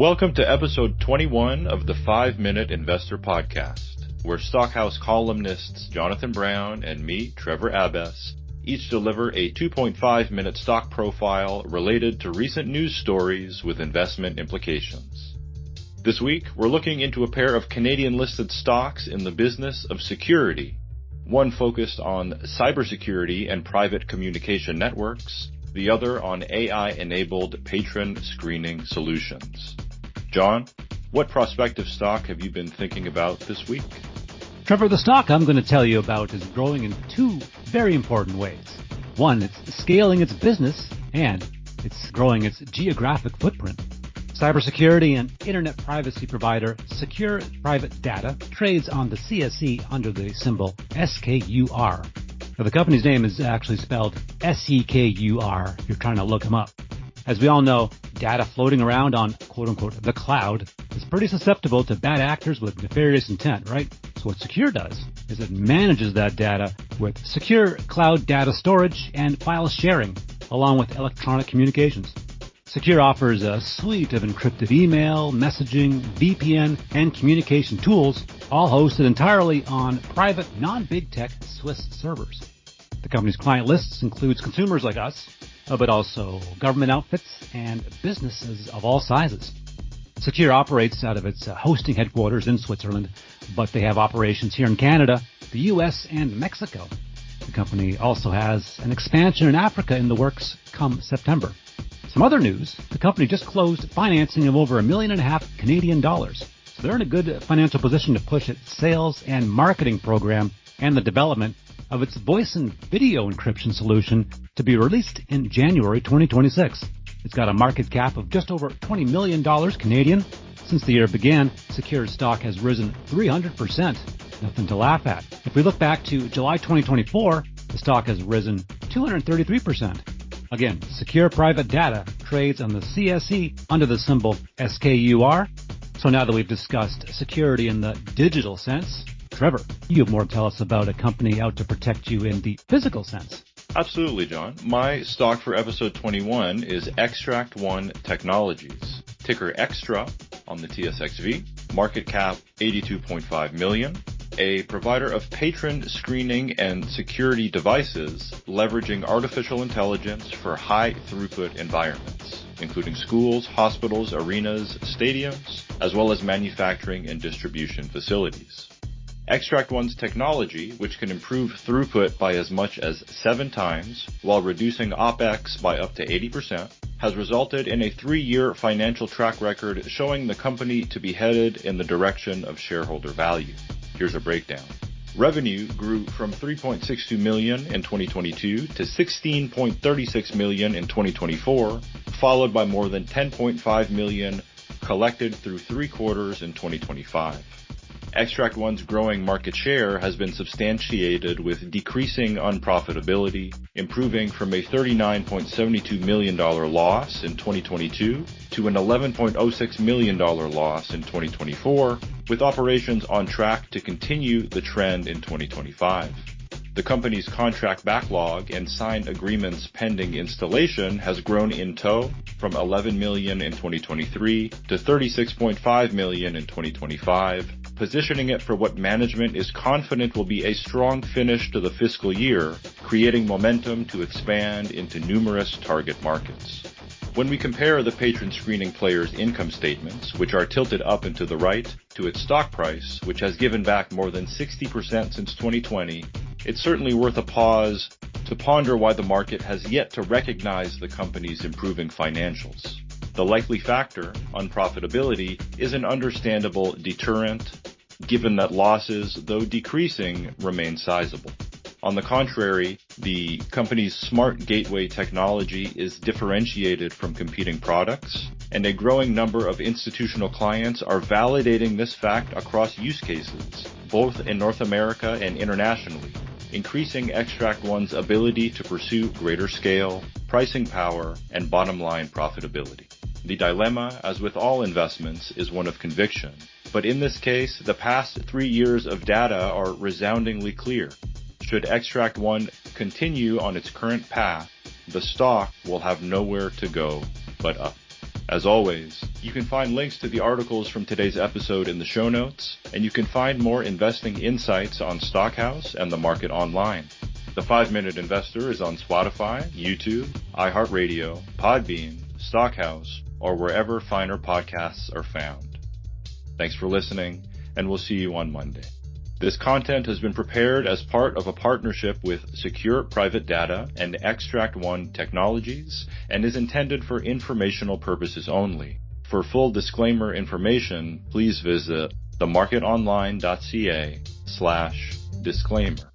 Welcome to episode 21 of the 5-Minute Investor Podcast, where Stockhouse columnists Jonathan Brown and me, Trevor Abbas, each deliver a 2.5-minute stock profile related to recent news stories with investment implications. This week, we're looking into a pair of Canadian-listed stocks in the business of security, one focused on cybersecurity and private communication networks, the other on AI-enabled patron screening solutions. John, what prospective stock have you been thinking about this week? Trevor, the stock I'm going to tell you about is growing in two very important ways. One, it's scaling its business, and it's growing its geographic footprint. Cybersecurity and internet privacy provider Sekur Private Data trades on the CSE under the symbol SKUR. Now, the company's name is actually spelled SEKUR if you're trying to look them up. As we all know, data floating around on quote-unquote the cloud is pretty susceptible to bad actors with nefarious intent, right? So what Sekur does is it manages that data with secure cloud data storage and file sharing, along with electronic communications. Sekur offers a suite of encrypted email, messaging, VPN, and communication tools, all hosted entirely on private, non-big tech Swiss servers. The company's client lists includes consumers like us, but also government outfits and businesses of all sizes. Sekur operates out of its hosting headquarters in Switzerland, but they have operations here in Canada, the US, and Mexico. The company also has an expansion in Africa in the works come September. Some other news, the company just closed financing of over $1.5 million Canadian dollars. So they're in a good financial position to push its sales and marketing program and the development of its voice and video encryption solution to be released in January 2026. It's got a market cap of just over $20 million Canadian. Since the year began, Sekur's stock has risen 300%. Nothing to laugh at. If we look back to July 2024, the stock has risen 233%. Again, Sekur Private Data trades on the CSE under the symbol SKUR. So now that we've discussed security in the digital sense, Trevor, you have more to tell us about a company out to protect you in the physical sense. Absolutely, John. My stock for episode 21 is Xtract One Technologies, ticker XTRA on the TSXV, market cap $82.5 million, a provider of patron screening and security devices leveraging artificial intelligence for high-throughput environments, including schools, hospitals, arenas, stadiums, as well as manufacturing and distribution facilities. Xtract One's technology, which can improve throughput by as much as 7 times while reducing OPEX by up to 80%, has resulted in a 3-year financial track record showing the company to be headed in the direction of shareholder value. Here's a breakdown. Revenue grew from $3.62 million in 2022 to $16.36 million in 2024, followed by more than $10.5 million collected through 3 quarters in 2025. Xtract One's growing market share has been substantiated with decreasing unprofitability, improving from a $39.72 million loss in 2022 to an $11.06 million loss in 2024, with operations on track to continue the trend in 2025. The company's contract backlog and signed agreements pending installation has grown in tow from $11 million in 2023 to $36.5 million in 2025, positioning it for what management is confident will be a strong finish to the fiscal year, creating momentum to expand into numerous target markets. When we compare the patron screening player's income statements, which are tilted up and to the right, to its stock price, which has given back more than 60% since 2020, it's certainly worth a pause to ponder why the market has yet to recognize the company's improving financials. The likely factor, unprofitability, is an understandable deterrent, given that losses, though decreasing, remain sizable. On the contrary, the company's smart gateway technology is differentiated from competing products, and a growing number of institutional clients are validating this fact across use cases, both in North America and internationally, increasing Xtract One's ability to pursue greater scale, pricing power, and bottom-line profitability. The dilemma, as with all investments, is one of conviction, but in this case, the past 3 years of data are resoundingly clear. Should Xtract One continue on its current path, the stock will have nowhere to go but up. As always, you can find links to the articles from today's episode in the show notes, and you can find more investing insights on Stockhouse and the market online. The 5-Minute Investor is on Spotify, YouTube, iHeartRadio, Podbean, Stockhouse, or wherever finer podcasts are found. Thanks for listening, and we'll see you on Monday. This content has been prepared as part of a partnership with Sekur Private Data and Xtract One Technologies and is intended for informational purposes only. For full disclaimer information, please visit themarketonline.ca/disclaimer.